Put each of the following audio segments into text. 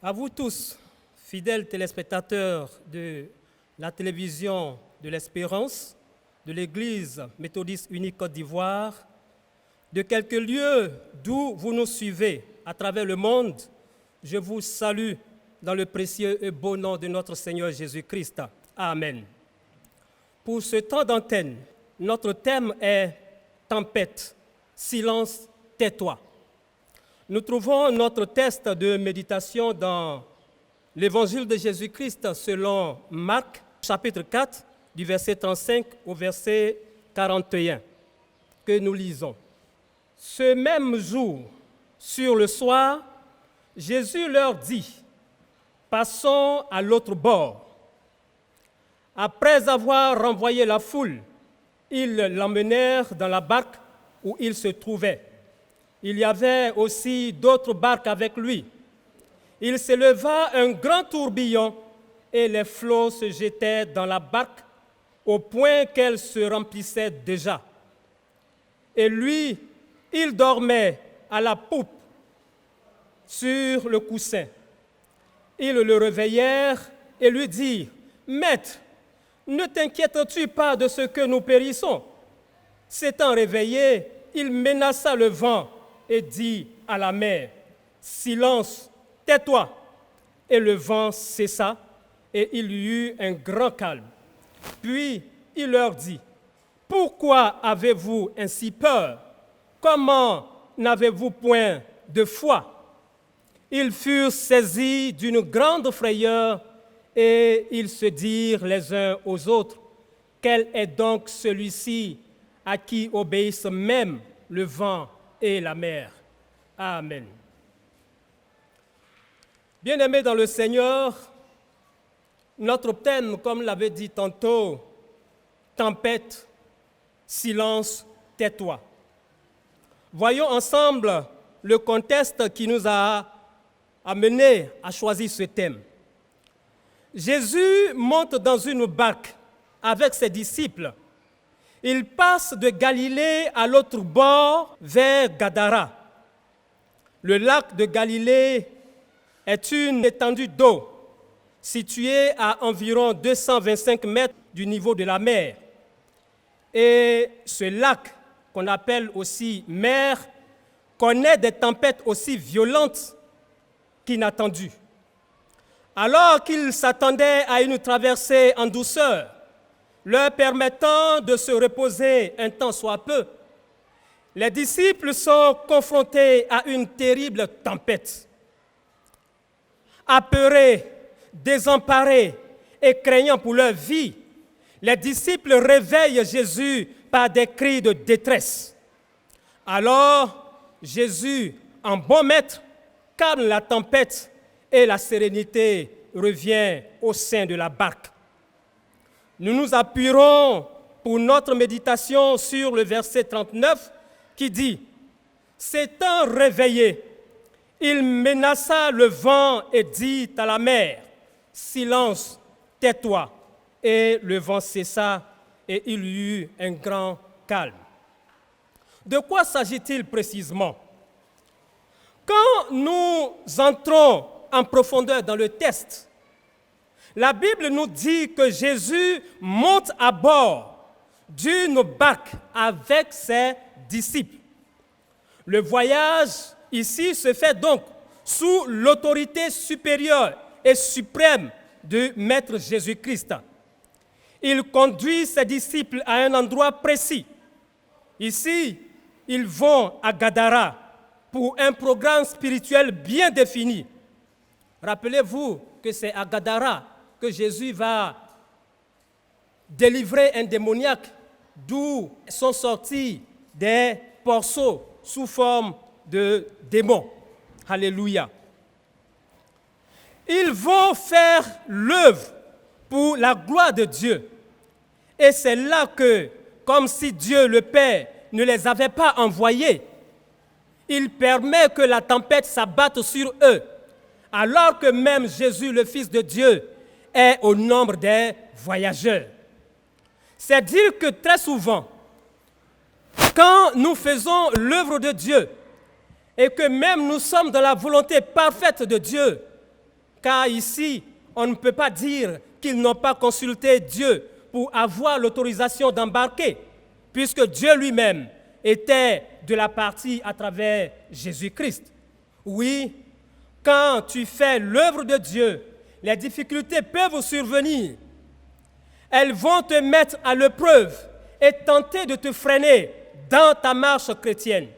À vous tous, fidèles téléspectateurs de la télévision de l'Espérance, de l'Église méthodiste unique Côte d'Ivoire, de quelques lieux d'où vous nous suivez à travers le monde, je vous salue dans le précieux et beau nom de notre Seigneur Jésus-Christ. Amen. Pour ce temps d'antenne, notre thème est « Tempête, silence, tais-toi ». Nous trouvons notre texte de méditation dans l'Évangile de Jésus-Christ selon Marc, chapitre 4, du verset 35 au verset 41, que nous lisons. Ce même jour, sur le soir, Jésus leur dit, « Passons à l'autre bord. » Après avoir renvoyé la foule, ils l'emmenèrent dans la barque où il se trouvait. Il y avait aussi d'autres barques avec lui. Il s'éleva un grand tourbillon et les flots se jetaient dans la barque au point qu'elle se remplissait déjà. Et lui, il dormait à la poupe sur le coussin. Ils le réveillèrent et lui dirent, « Maître, ne t'inquiètes-tu pas de ce que nous périssons ?» S'étant réveillé, il menaça le vent et dit à la mer, « Silence, tais-toi !» Et le vent cessa et il y eut un grand calme. Puis il leur dit, « Pourquoi avez-vous ainsi peur? Comment n'avez-vous point de foi ?» Ils furent saisis d'une grande frayeur et ils se dirent les uns aux autres, « Quel est donc celui-ci à qui obéissent même le vent et la mer? » Amen. Bien-aimés dans le Seigneur, notre thème, comme l'avait dit tantôt, tempête, silence, tais-toi. Voyons ensemble le contexte qui nous a amenés à choisir ce thème. Jésus monte dans une barque avec ses disciples. Il passe de Galilée à l'autre bord vers Gadara. Le lac de Galilée est une étendue d'eau située à environ 225 mètres du niveau de la mer. Et ce lac, qu'on appelle aussi mer, connaît des tempêtes aussi violentes qu'inattendues. Alors qu'ils s'attendaient à une traversée en douceur, leur permettant de se reposer un temps soit peu, les disciples sont confrontés à une terrible tempête. Apeurés, désemparés et craignant pour leur vie, les disciples réveillent Jésus par des cris de détresse. Alors, Jésus, en bon maître, calme la tempête et la sérénité revient au sein de la barque. Nous nous appuierons pour notre méditation sur le verset 39 qui dit « S'étant réveillé, il menaça le vent et dit à la mer, « Silence, tais-toi !» Et le vent cessa et il y eut un grand calme. De quoi s'agit-il précisément? Quand nous entrons en profondeur dans le texte, la Bible nous dit que Jésus monte à bord d'une barque avec ses disciples. Le voyage ici se fait donc sous l'autorité supérieure et suprême de Maître Jésus-Christ. Il conduit ses disciples à un endroit précis. Ici, ils vont à Gadara pour un programme spirituel bien défini. Rappelez-vous que c'est à Gadara que Jésus va délivrer un démoniaque, d'où sont sortis des porceaux sous forme de démons. Alléluia. Ils vont faire l'œuvre pour la gloire de Dieu. Et c'est là que, comme si Dieu le Père ne les avait pas envoyés, il permet que la tempête s'abatte sur eux, alors que même Jésus, le Fils de Dieu, est au nombre des voyageurs. C'est dire que très souvent, quand nous faisons l'œuvre de Dieu et que même nous sommes dans la volonté parfaite de Dieu, car ici, on ne peut pas dire qu'ils n'ont pas consulté Dieu pour avoir l'autorisation d'embarquer, puisque Dieu lui-même était de la partie à travers Jésus-Christ. Oui, quand tu fais l'œuvre de Dieu, les difficultés peuvent survenir. Elles vont te mettre à l'épreuve et tenter de te freiner dans ta marche chrétienne.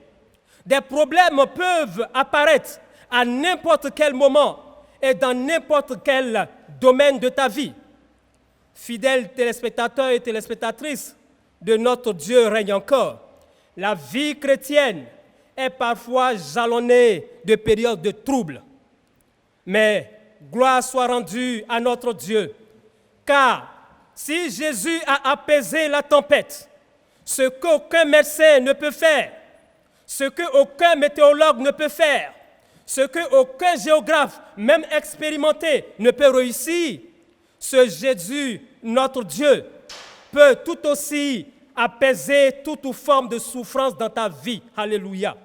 Des problèmes peuvent apparaître à n'importe quel moment et dans n'importe quel domaine de ta vie. Fidèles téléspectateurs et téléspectatrices, de notre Dieu règne encore. La vie chrétienne est parfois jalonnée de périodes de troubles. Mais gloire soit rendue à notre Dieu, car si Jésus a apaisé la tempête, ce qu'aucun médecin ne peut faire, ce qu'aucun météorologue ne peut faire, ce qu'aucun géographe, même expérimenté, ne peut réussir, ce Jésus, notre Dieu, peut tout aussi apaiser toute forme de souffrance dans ta vie. Alléluia.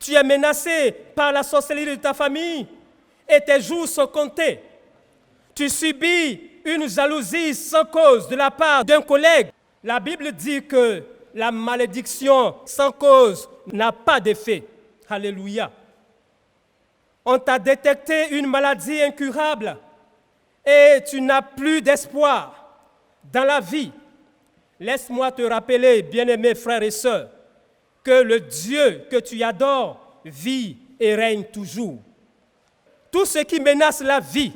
Tu es menacé par la sorcellerie de ta famille et tes jours sont comptés. Tu subis une jalousie sans cause de la part d'un collègue. La Bible dit que la malédiction sans cause n'a pas d'effet. Alléluia. On t'a détecté une maladie incurable et tu n'as plus d'espoir dans la vie. Laisse-moi te rappeler, bien-aimés frères et sœurs, que le Dieu que tu adores vit et règne toujours. Tout ce qui menace la vie,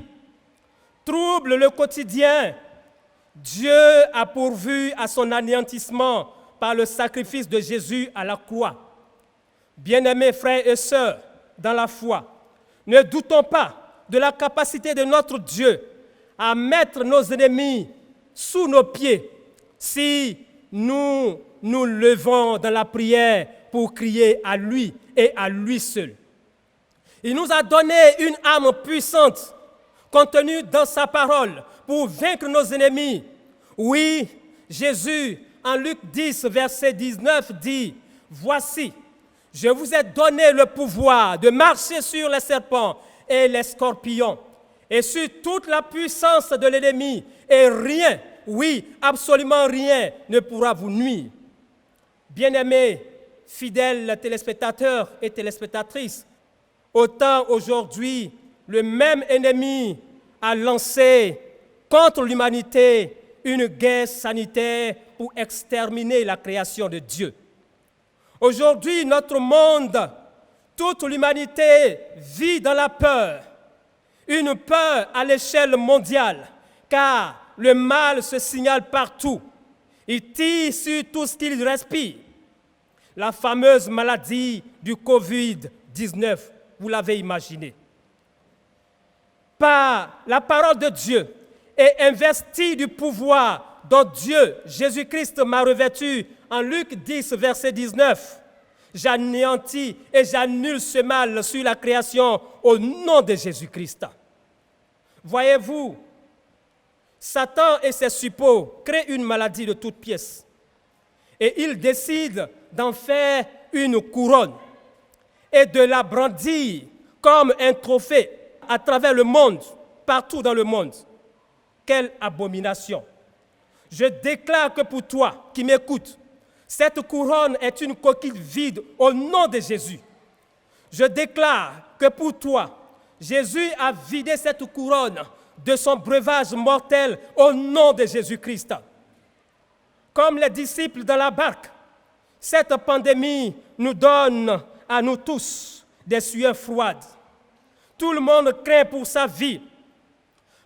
trouble le quotidien, Dieu a pourvu à son anéantissement par le sacrifice de Jésus à la croix. Bien-aimés frères et sœurs dans la foi, ne doutons pas de la capacité de notre Dieu à mettre nos ennemis sous nos pieds si nous nous levons dans la prière pour crier à lui et à lui seul. Il nous a donné une arme puissante contenue dans sa parole pour vaincre nos ennemis. Oui, Jésus, en Luc 10, verset 19, dit « Voici, je vous ai donné le pouvoir de marcher sur les serpents et les scorpions et sur toute la puissance de l'ennemi, et rien, oui, absolument rien ne pourra vous nuire. » Bien-aimés, fidèles téléspectateurs et téléspectatrices, autant aujourd'hui, le même ennemi a lancé contre l'humanité une guerre sanitaire pour exterminer la création de Dieu. Aujourd'hui, notre monde, toute l'humanité vit dans la peur, une peur à l'échelle mondiale, car le mal se signale partout. Il tire sur tout ce qu'il respire. La fameuse maladie du Covid-19, vous l'avez imaginé. Par la parole de Dieu et investi du pouvoir dont Dieu, Jésus-Christ, m'a revêtu en Luc 10, verset 19, j'anéantis et j'annule ce mal sur la création au nom de Jésus-Christ. Voyez-vous, Satan et ses suppôts créent une maladie de toutes pièces et ils décident d'en faire une couronne et de la brandir comme un trophée à travers le monde, partout dans le monde. Quelle abomination! Je déclare que pour toi qui m'écoutes, cette couronne est une coquille vide au nom de Jésus. Je déclare que pour toi, Jésus a vidé cette couronne de son breuvage mortel au nom de Jésus-Christ. Comme les disciples dans la barque, cette pandémie nous donne à nous tous des sueurs froides. Tout le monde craint pour sa vie.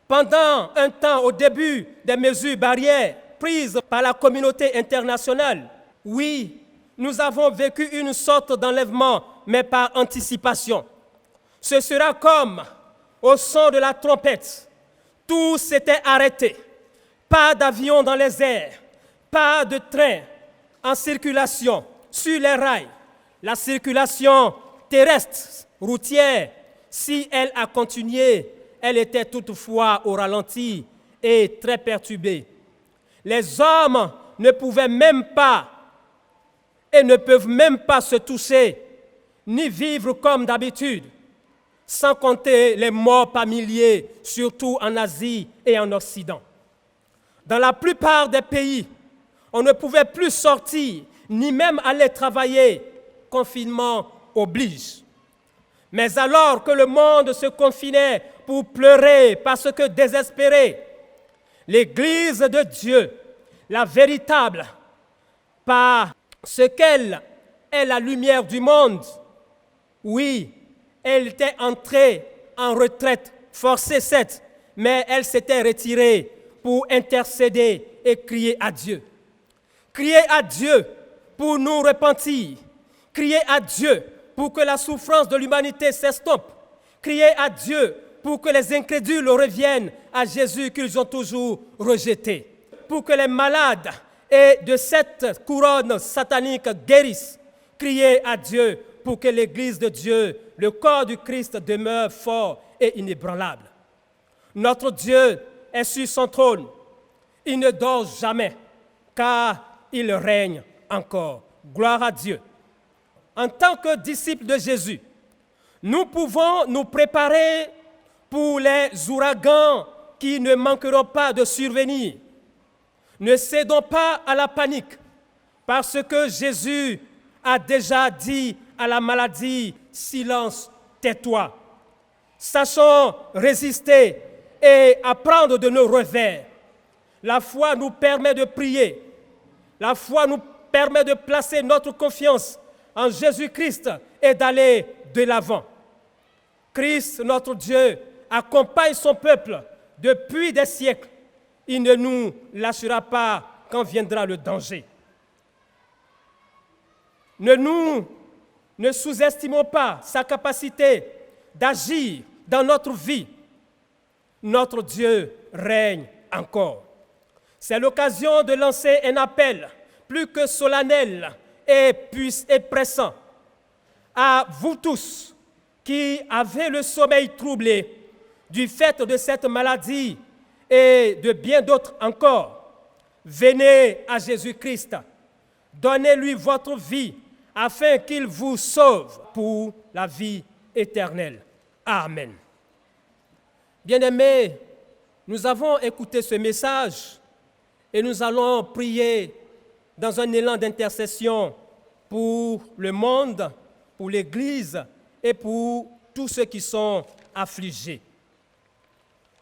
Pendant un temps, au début des mesures barrières prises par la communauté internationale, oui, nous avons vécu une sorte d'enlèvement, mais par anticipation. Ce sera comme au son de la trompette. Tout s'était arrêté. Pas d'avion dans les airs, pas de train en circulation sur les rails. La circulation terrestre, routière, si elle a continué, elle était toutefois au ralenti et très perturbée. Les hommes ne pouvaient même pas et ne peuvent même pas se toucher, ni vivre comme d'habitude. sans compter les morts par milliers, surtout en Asie et en Occident. Dans la plupart des pays, on ne pouvait plus sortir, ni même aller travailler. Confinement oblige. Mais alors que le monde se confinait pour pleurer parce que désespéré, l'Église de Dieu, la véritable, par ce qu'elle est la lumière du monde, oui, elle était entrée en retraite forcée, certes, mais elle s'était retirée pour intercéder et crier à Dieu. Crier à Dieu pour nous repentir. Crier à Dieu pour que la souffrance de l'humanité s'estompe. Crier à Dieu pour que les incrédules reviennent à Jésus qu'ils ont toujours rejeté. Pour que les malades et de cette couronne satanique guérissent. Crier à Dieu pour que l'Église de Dieu, le corps du Christ, demeure fort et inébranlable. Notre Dieu est sur son trône. Il ne dort jamais, car il règne encore. Gloire à Dieu. En tant que disciples de Jésus, nous pouvons nous préparer pour les ouragans qui ne manqueront pas de survenir. Ne cédons pas à la panique, parce que Jésus a déjà dit à la maladie, « Silence, tais-toi ». Sachons résister et apprendre de nos revers. La foi nous permet de prier. La foi nous permet de placer notre confiance en Jésus-Christ et d'aller de l'avant. Christ, notre Dieu, accompagne son peuple depuis des siècles. Il ne nous lâchera pas quand viendra le danger. Ne sous-estimons pas sa capacité d'agir dans notre vie. Notre Dieu règne encore. C'est l'occasion de lancer un appel plus que solennel et pressant à vous tous qui avez le sommeil troublé du fait de cette maladie et de bien d'autres encore. Venez à Jésus-Christ, donnez-lui votre vie afin qu'il vous sauve pour la vie éternelle. Amen. Bien-aimés, nous avons écouté ce message et nous allons prier dans un élan d'intercession pour le monde, pour l'Église et pour tous ceux qui sont affligés.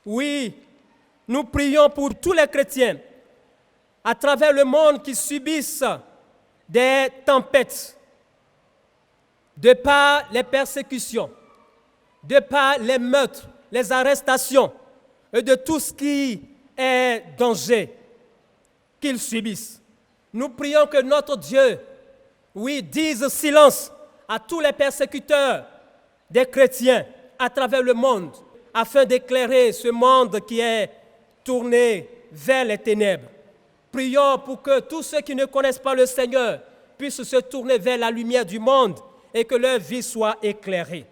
Oui, nous prions pour tous les chrétiens à travers le monde qui subissent des tempêtes, de par les persécutions, de par les meurtres, les arrestations et de tout ce qui est danger qu'ils subissent. Nous prions que notre Dieu, oui, dise silence à tous les persécuteurs des chrétiens à travers le monde, afin d'éclairer ce monde qui est tourné vers les ténèbres. Prions pour que tous ceux qui ne connaissent pas le Seigneur puissent se tourner vers la lumière du monde et que leur vie soit éclairée.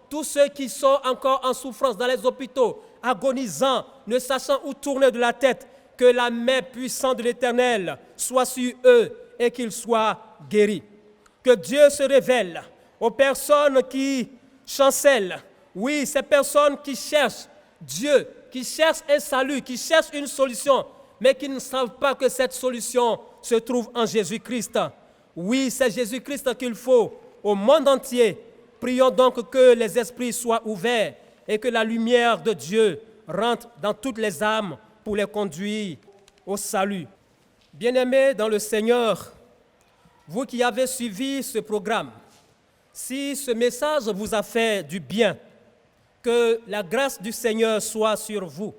Tous ceux qui sont encore en souffrance dans les hôpitaux, agonisants, ne sachant où tourner de la tête, que la main puissante de l'Éternel soit sur eux et qu'ils soient guéris. Que Dieu se révèle aux personnes qui chancellent, oui, ces personnes qui cherchent Dieu, qui cherchent un salut, qui cherchent une solution, mais qui ne savent pas que cette solution se trouve en Jésus-Christ. Oui, c'est Jésus-Christ qu'il faut au monde entier. Prions donc que les esprits soient ouverts et que la lumière de Dieu rentre dans toutes les âmes pour les conduire au salut. Bien-aimés dans le Seigneur, vous qui avez suivi ce programme, si ce message vous a fait du bien, que la grâce du Seigneur soit sur vous,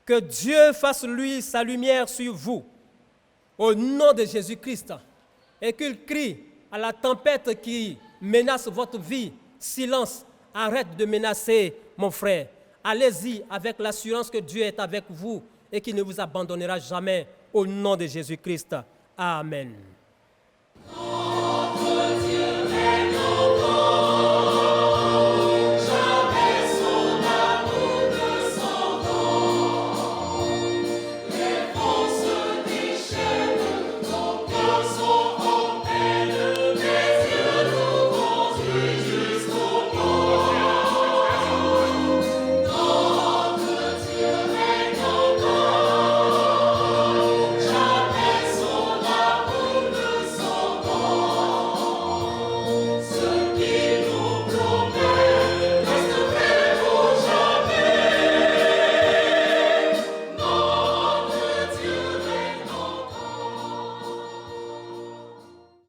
que Dieu fasse lui sa lumière sur vous, au nom de Jésus-Christ, et qu'il crie à la tempête qui menace votre vie, silence, arrête de menacer mon frère. Allez-y avec l'assurance que Dieu est avec vous et qu'il ne vous abandonnera jamais au nom de Jésus-Christ. Amen.